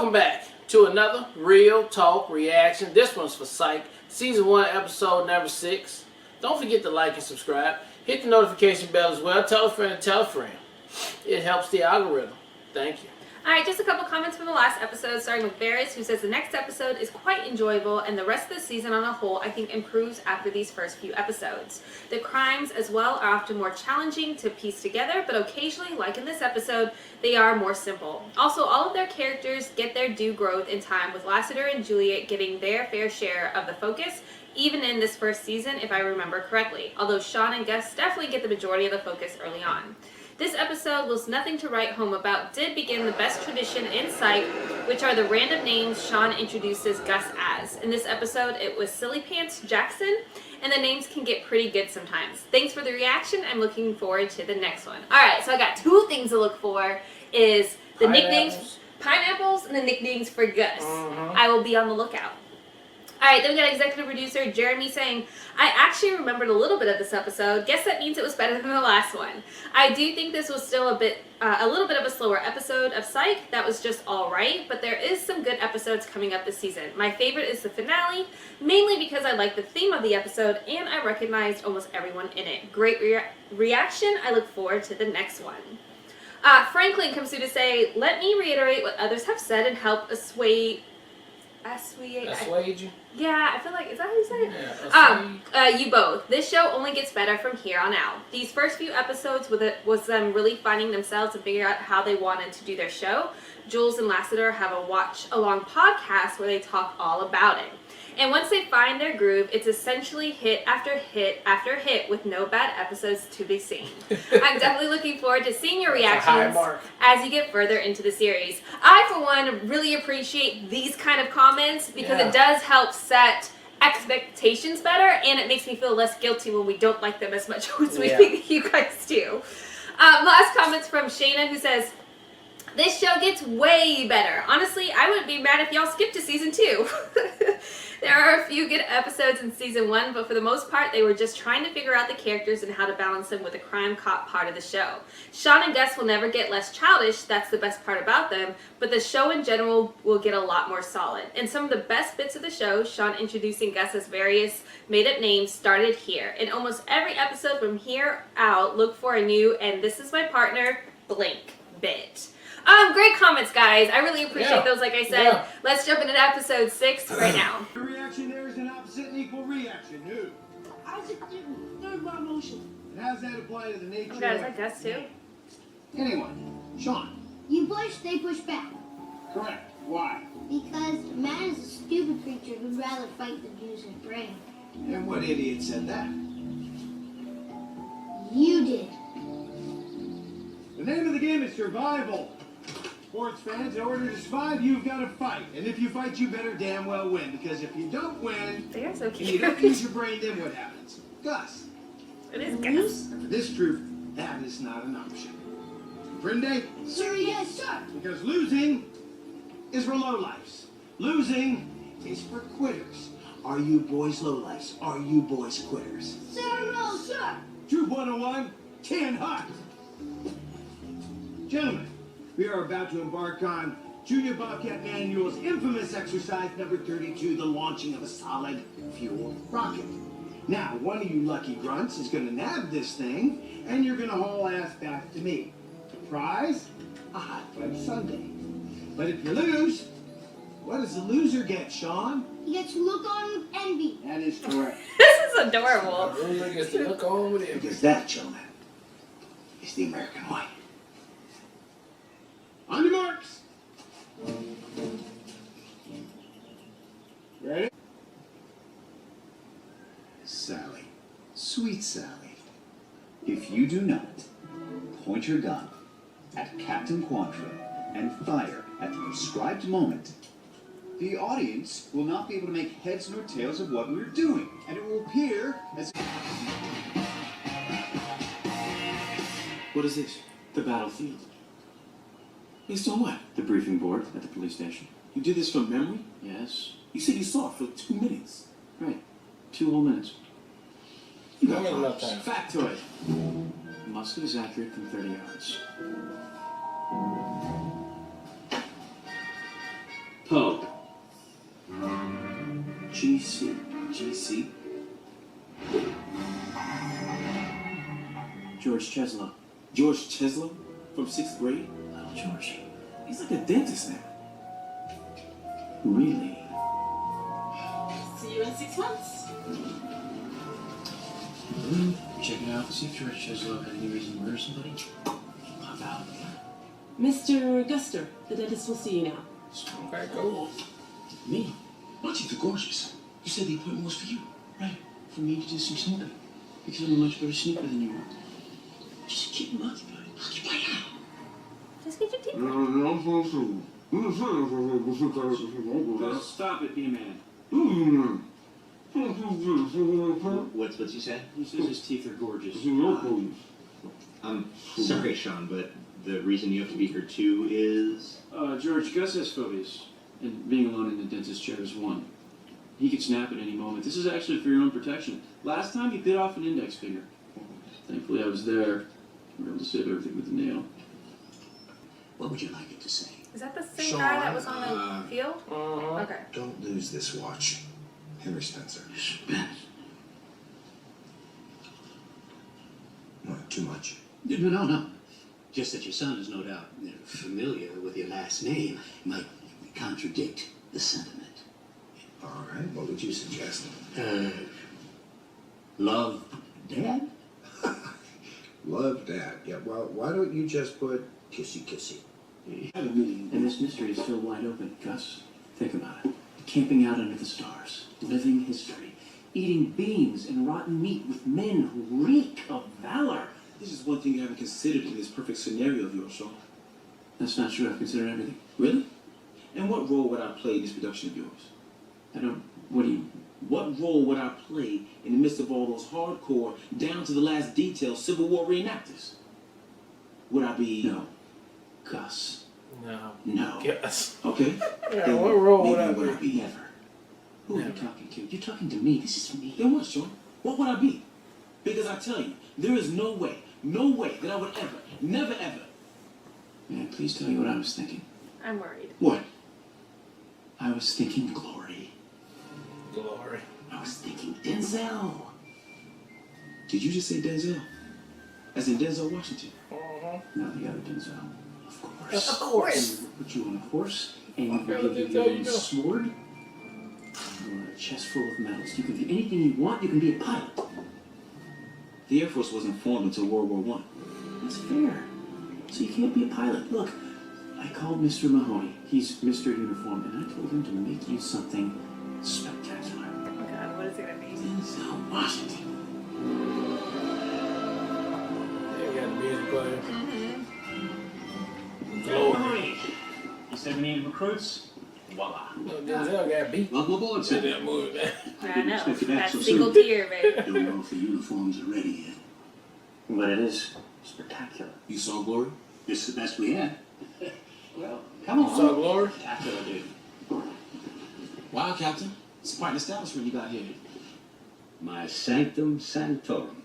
Welcome back to another Real Talk reaction. This one's for Psych, Season 1, Episode number 6. Don't forget to like and subscribe. Hit the notification bell as well. Tell a friend and tell a friend. It helps the algorithm. Thank you. Alright, just a couple comments from the last episode, starting with Barris, who says the next episode is quite enjoyable and the rest of the season on a whole I think improves after these first few episodes. The crimes as well are often more challenging to piece together, but occasionally, like in this episode, they are more simple. Also, all of their characters get their due growth in time, with Lassiter and Juliet getting their fair share of the focus, even in this first season if I remember correctly, although Sean and Gus definitely get the majority of the focus early on. This episode was nothing to write home about, did begin the best tradition in Psych, which are the random names Sean introduces Gus as. In this episode, it was Silly Pants Jackson, and the names can get pretty good sometimes. Thanks for the reaction. I'm looking forward to the next one. Alright, so I got two things to look for, is the nicknames, Pineapples, and the nicknames for Gus. I will be on the lookout. Alright, then we got executive producer Jeremy saying, I actually remembered a little bit of this episode. Guess that means it was better than the last one. I do think this was still a little bit of a slower episode of Psych. That was just alright, but there is some good episodes coming up this season. My favorite is the finale, mainly because I like the theme of the episode and I recognized almost everyone in it. Great reaction. I look forward to the next one. Franklin comes through to say, let me reiterate what others have said and help assuage you? Yeah, I feel like, is that how you say it? Yeah, you both. This show only gets better from here on out. These first few episodes was them really finding themselves and figuring out how they wanted to do their show. Jules and Lassiter have a watch-along podcast where they talk all about it. And once they find their groove, it's essentially hit after hit after hit with no bad episodes to be seen. I'm definitely looking forward to seeing your reactions as you get further into the series. I, for one, really appreciate these kind of comments because it does help set expectations better, and it makes me feel less guilty when we don't like them as much as we think you guys do. Last comments from Shayna, who says, this show gets way better. Honestly, I wouldn't be mad if y'all skipped to season 2. There are a few good episodes in season 1, but for the most part, they were just trying to figure out the characters and how to balance them with the crime cop part of the show. Sean and Gus will never get less childish, that's the best part about them, but the show in general will get a lot more solid. And some of the best bits of the show, Sean introducing Gus's various made-up names, started here. In almost every episode from here out, look for a new, and this is my partner, blank bit. Great comments, guys. I really appreciate those, like I said. Let's jump into episode 6 right now. Your reaction there is an opposite and equal reaction. Who? Isaac didn't. Third by motion. And how does that apply to the nature Oh, guys, I guess too. Anyone. Sean. You push, they push back. Correct. Why? Because man is a stupid creature who'd rather fight than use his brain. And what idiot said that? You did. The name of the game is survival. Sports fans, in order to survive, you've got to fight. And if you fight, you better damn well win. Because if you don't win, They are so and you cute. don't use your brain, then what happens? Gus. It is Gus. And for this truth, that is not an option. Prende? Sir, yes, sir. Because losing is for lowlifes. Losing is for quitters. Are you boys lowlifes? Are you boys quitters? Sir, no, sir. Troop 101, 10 hot. Gentlemen, we are about to embark on Junior Bobcat Manual's infamous exercise number 32, the launching of a solid fuel rocket. Now, one of you lucky grunts is going to nab this thing, and you're going to haul ass back to me. Prize? A hot fudge sundae. But if you lose, what does the loser get, Sean? He gets to look on with envy. That is correct. This is adorable. The loser gets to look on with it. Because that, gentlemen, is the American way. On your marks. Ready? Sally, sweet Sally, if you do not point your gun at Captain Quantrill and fire at the prescribed moment, the audience will not be able to make heads nor tails of what we're doing, and it will appear as... What is this? The battlefield. Based on what? The briefing board at the police station. You did this from memory? Yes. You said you saw it for 2 minutes. Right. 2 whole minutes. You got enough props. time. Factoid. Musket is accurate from 30 yards. Poe. GC. GC? George Cheslow. George Cheslow? From 6th grade? Little George. He's like a dentist now. Really? See you in 6 months. Check it out. See if George Cheslow had any reason to murder somebody. Pop out. Mr. Guster, the dentist will see you now. Okay, cool. Me? Aren't you the gorgeous? You said the appointment was for you, right? For me to do some snooping. Because I'm a much better sneaker than you are. Just keep him occupied. Occupied how? Just get your teeth. Just stop it, be a man. What's he said? He says his teeth are gorgeous. I'm sorry, Sean, but the reason you have to be here too is... George, Gus has phobias. And being alone in the dentist chair is one. He could snap at any moment. This is actually for your own protection. Last time he bit off an index finger. Thankfully I was there. We were able to save everything with the nail. What would you like it to say? Is that the same Sean, guy that was on the field? Uh-huh. Okay. Don't lose this watch. Henry Spencer. Spence. What, too much? No. Just that your son is no doubt familiar with your last name might contradict the sentiment. All right, what would you suggest? Love, Dad? Love Dad. Yeah, well, why don't you just put kissy kissy? You have a meaning, and this mystery is still wide open. Gus, think about it. Camping out under the stars, living history, eating beans and rotten meat with men who reek of valor. This is one thing you haven't considered in this perfect scenario of yours, Sean. That's not true. I've considered everything. Really? And what role would I play in this production of yours? What role would I play in the midst of all those hardcore, down to the last detail Civil War reenactors? Would I be... No. Gus. No. Yes. Okay. Yeah, Then what role would maybe I be? Never. Who are you Never. talking to? You're talking to me. This is me. Then what, Sean? What would I be? Because I tell you, there is no way that I would ever, never ever. May I please tell you what I was thinking? I'm worried. What? I was thinking glory. Glory. I was thinking Denzel. Did you just say Denzel? As in Denzel Washington? Uh-huh. No, the other Denzel. Of course. Of course. We would put you on a horse, and we What would give you Denzel you a know? sword, or a chest full of medals. You can be anything you want. You can be a pilot. The Air Force wasn't formed until World War I. That's fair. So you can't be a pilot. Look, I called Mr. Mahoney. He's Mr. Uniform, and I told him to make you something spectacular. Oh my god, what is it gonna be? Denzel Washington. There we got the music playing. Mm-hmm. Glory. You said we needed recruits? Voila. Look, Denzel got beat Welcome aboard, in sir. that movie, man. I know. Expect you back That so single soon. tear, baby. Don't know if the uniforms are ready yet. But it is spectacular. You saw Glory? This is the best we had. Well, Come You saw on. Glory? spectacular, dude. Wow, Captain. It's quite an establishment you got here. My sanctum sanctorum.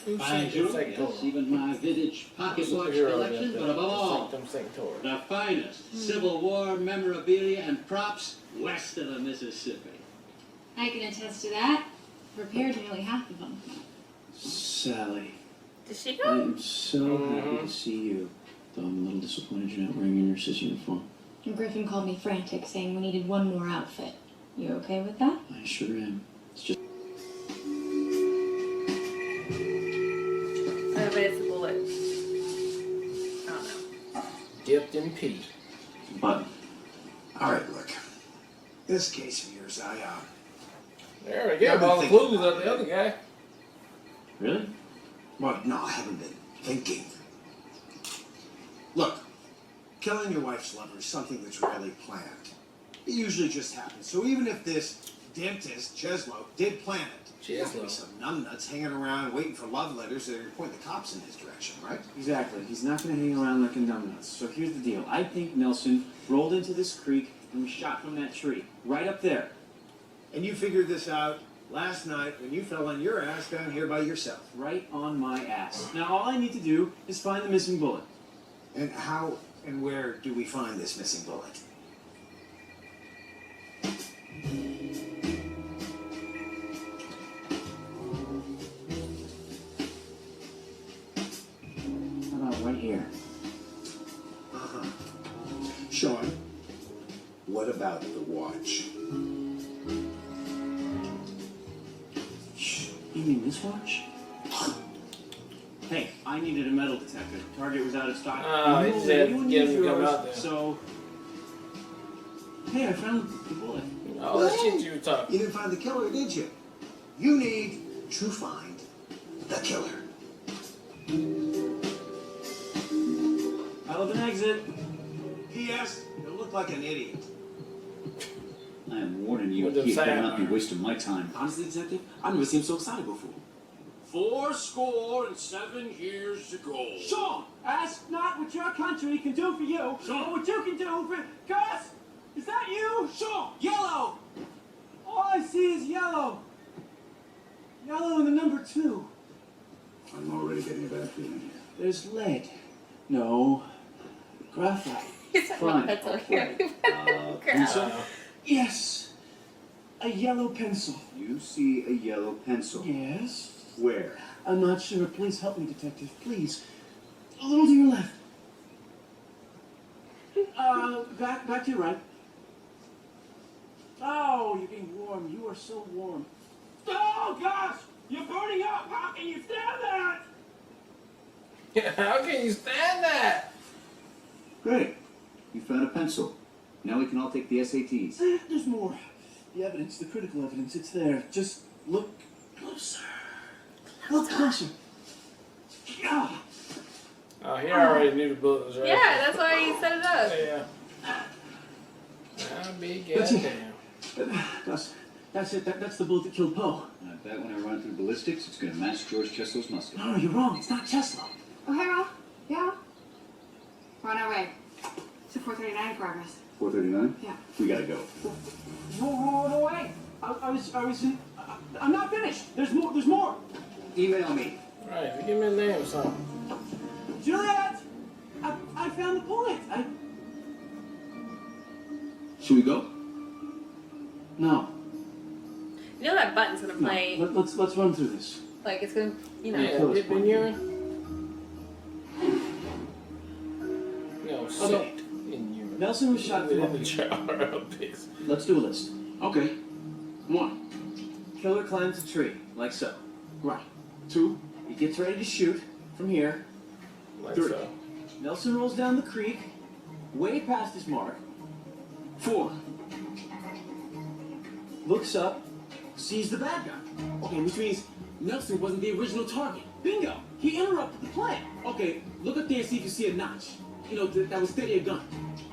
Who Fine sang jewelry, Sanctorum? yes, even my vintage pocket watch Superhero collection, that- but above all, Sanctum Sanctorum. the finest Civil War memorabilia and props west of the Mississippi. I can attest to that. Repaired nearly half of them. Sally, Did she I go? am so happy to see you. Though I'm a little disappointed you're not wearing your nurse's uniform. Griffin called me frantic, saying we needed one more outfit. You okay with that? I sure am. It's just I bet it's a bullet. I don't know. Dipped in pee. but All right, look. This case of yours, There we go. All the clues of the other guy. really? well, no, I haven't been thinking. Look, killing your wife's lover is something that's rarely planned. It usually just happens. So even if this dentist, Cheslow, did plan it, there's gotta be some numbnuts hanging around waiting for love letters that are pointing the cops in his direction, right? Exactly. He's not going to hang around like a numbnuts. So here's the deal. I think Nelson rolled into this creek and was shot from that tree. Right up there. And you figured this out Last night, when you fell on your ass down here by yourself. Right on my ass. Now, all I need to do is find the missing bullet. And how and where do we find this missing bullet? How about right here? Uh-huh. Sean, what about the watch? You mean this watch? Hey, I needed a metal detector. Target was out of stock. Oh, he said get him to come out there. So, hey, I found the bullet. All that shit you were talking. You didn't find the killer, did you? You need to find the killer. I love an exit. P.S. You look like an idiot. I am warning you, With the he better not be sidearm. wasting my time. Honestly, Detective, I've never seen him so excited before. 70 years ago. Sean, ask not what your country can do for you, but what you can do for... Gus! Is that you? Sean! Yellow! All I see is yellow. Yellow and the number 2. I'm already getting a bad feeling here. There's lead. No. Graphite. It's like Fine. pencil here. Pencil? Yes. A yellow pencil. You see a yellow pencil. Yes. Where? I'm not sure. Please help me, Detective. Please. A little to your left. Back to your right. Oh, you're getting warm. You are so warm. Oh, gosh! You're burning up! How can you stand that? How can you stand that? Great. You found a pencil. Now we can all take the SATs. There's more. The evidence, the critical evidence, it's there. Just look closer. Look closer. Yeah. Oh, he already knew the bullet was right. Yeah, that's why he set it up. Yeah. I'll be That's it. goddamn. Gus, that's it. That's the bullet that killed Poe. I bet when I run through ballistics, it's going to match George Cheslow's musket. No, you're wrong. It's not Cheslow. Oh, hey, Ralph. Yeah? We're on our way. To 439 in progress. 439? Yeah. We gotta go. Whoa, wait. I'm not finished. There's more. There's more. Email me. Right, give me a name or something. Juliet! I found the bullet. Should we go? No. You know that button's gonna play. No. Let's run through this. Like it's gonna, you know. Yeah, dip in urine. No, soaked in urine. Nelson was shot in the jar of piss. Let's do a list. Okay. 1. Killer climbs a tree, like so. Right. 2. He gets ready to shoot from here. Like 3. so. Nelson rolls down the creek, way past his mark. 4. Looks up, sees the bad guy. Okay, which means Nelson wasn't the original target. Bingo! He interrupted the plan. Okay, look up there and see if you see a notch. You know, that would steady a gun.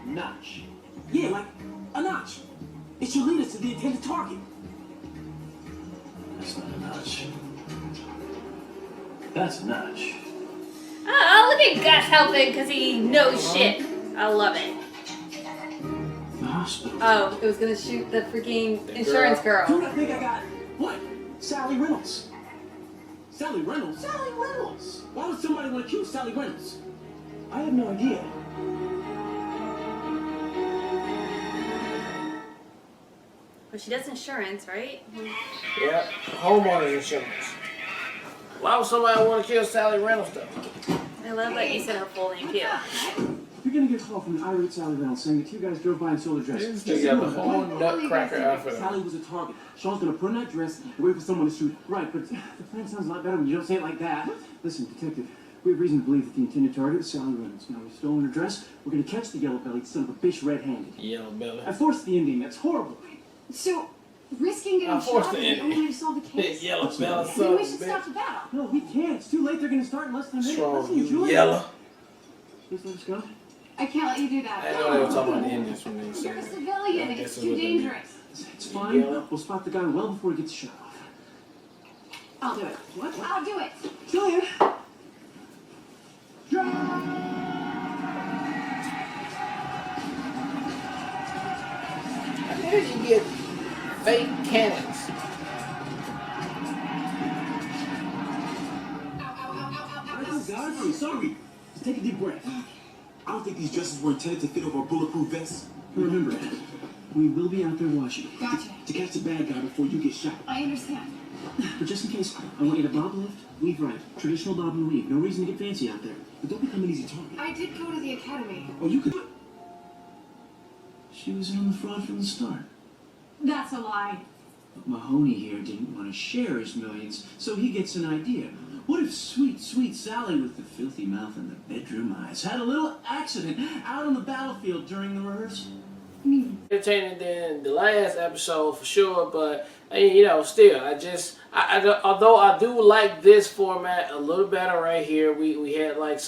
Notch. Yeah, like a notch. It should lead us to the intended target. That's not a notch. That's a notch. Oh, look at Gus helping because he knows shit. I love it. The hospital. Oh, it was gonna shoot the freaking insurance girl. Dude, I think I got it. What? Sally Reynolds. Sally Reynolds? Sally Reynolds! Why would somebody want to kill Sally Reynolds? I have no idea. But she does insurance, right? Yeah, homeowner's insurance. Why would somebody want to kill Sally Reynolds though? I love that you said her full name too. You're gonna get a call from an irate Sally Reynolds saying that 2 guys drove by and stole her dress. This Just nigga got ignore the it, whole okay? nutcracker outfit on. Sally was a target. Sean's gonna put on that dress and wait for someone to shoot. Right, but the plan sounds a lot better when you don't say it like that. Listen, detective, we have reason to believe that the intended target is Sally Reynolds. Now, we've stolen her dress. We're gonna catch the yellow-bellied son of a bitch red-handed. Yellow belly. I forced the ending. That's horrible. So, risking getting forced shot the is the ending. only way to solve the case? Yellow belly son Maybe of we a should bitch. stop the battle. No, we can't. It's too late. They're gonna start in less than a minute. Strong, Listen, you Juliet. yellow. Please let us go. I can't let you do that. I didn't know they were talking about the Indians when they You're said a it. civilian. I guess It's it's too what they mean. dangerous. It's fine. Yellow. We'll spot the guy well before he gets shot off. I'll do it. What? I'll do it. Juliet! How did you get fake cannons? sorry. Just take a deep breath. I don't think these dresses were intended to fit over a bulletproof vest. Remember, we will be out there watching. Gotcha. To catch the bad guy before you get shot. I understand. But just in case, I want you to bob left, weave right. Traditional bob and weave. No reason to get fancy out there. But don't become an easy target. I did go to the academy. Oh, you could do it. She was in on the fraud from the start. That's a lie. But Mahoney here didn't want to share his millions, so he gets an idea. What if sweet, sweet Sally with the filthy mouth and the bedroom eyes had a little accident out on the battlefield during the rehearsal? Entertaining than the last episode for sure, but you know, still, although I do like this format a little better right here. We had like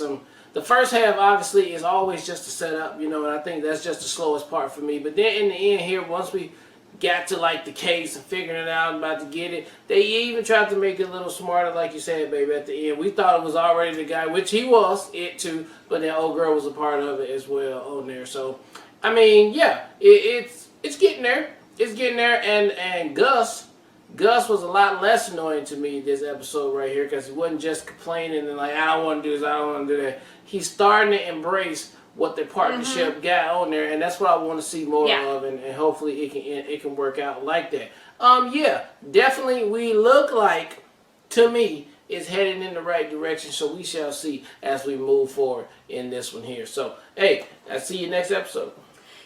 the first half obviously is always just a setup, you know, and I think that's just the slowest part for me. But then in the end here, once we got to like the case and figuring it out and about to get it, they even tried to make it a little smarter, like you said, baby, at the end. We thought it was already the guy, which he was, it too, but then old girl was a part of it as well on there. So I mean, yeah, it's getting there. It's getting there, and Gus was a lot less annoying to me this episode right here, because he wasn't just complaining and like, I don't want to do this, I don't want to do that. He's starting to embrace what the partnership got on there, and that's what I want to see more of, and hopefully it can work out like that. Yeah, definitely we look like, to me, is heading in the right direction, so we shall see as we move forward in this one here. So, hey, I'll see you next episode.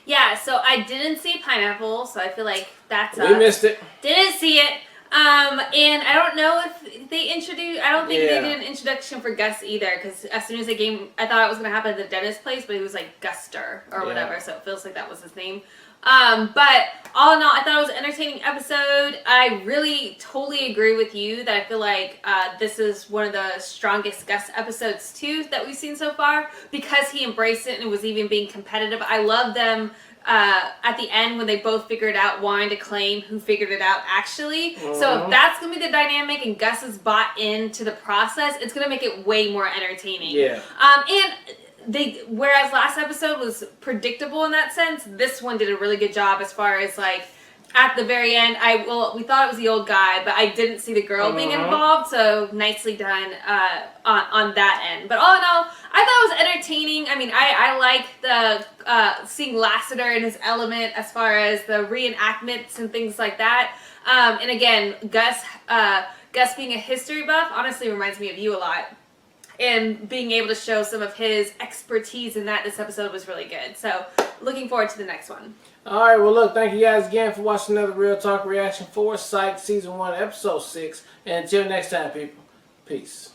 Yeah, so I didn't see Pineapple, so I feel like that's we missed it. Didn't see it. And I don't know if they I don't think they did an introduction for Gus either, because as soon as they came, I thought it was going to happen at the dentist place, but he was like Guster or whatever, so it feels like that was his name. But all in all, I thought it was an entertaining episode. I really totally agree with you that I feel like this is one of the strongest Gus episodes too that we've seen so far, because he embraced it and was even being competitive. I love them at the end when they both figured out, wanting to claim who figured it out actually. So if that's going to be the dynamic and Gus is bought into the process, it's going to make it way more entertaining. Yeah. And whereas last episode was predictable in that sense, this one did a really good job as far as like at the very end. We thought it was the old guy, but I didn't see the girl being involved, so nicely done on that end. But all in all, I thought it was entertaining. I mean, I like the seeing Lassiter in his element as far as the reenactments and things like that. And again, Gus being a history buff honestly reminds me of you a lot. And being able to show some of his expertise in that this episode was really good. So, looking forward to the next one. Alright, well look, thank you guys again for watching another Real Talk reaction for Psych Season 1, Episode 6. And until next time, people, peace.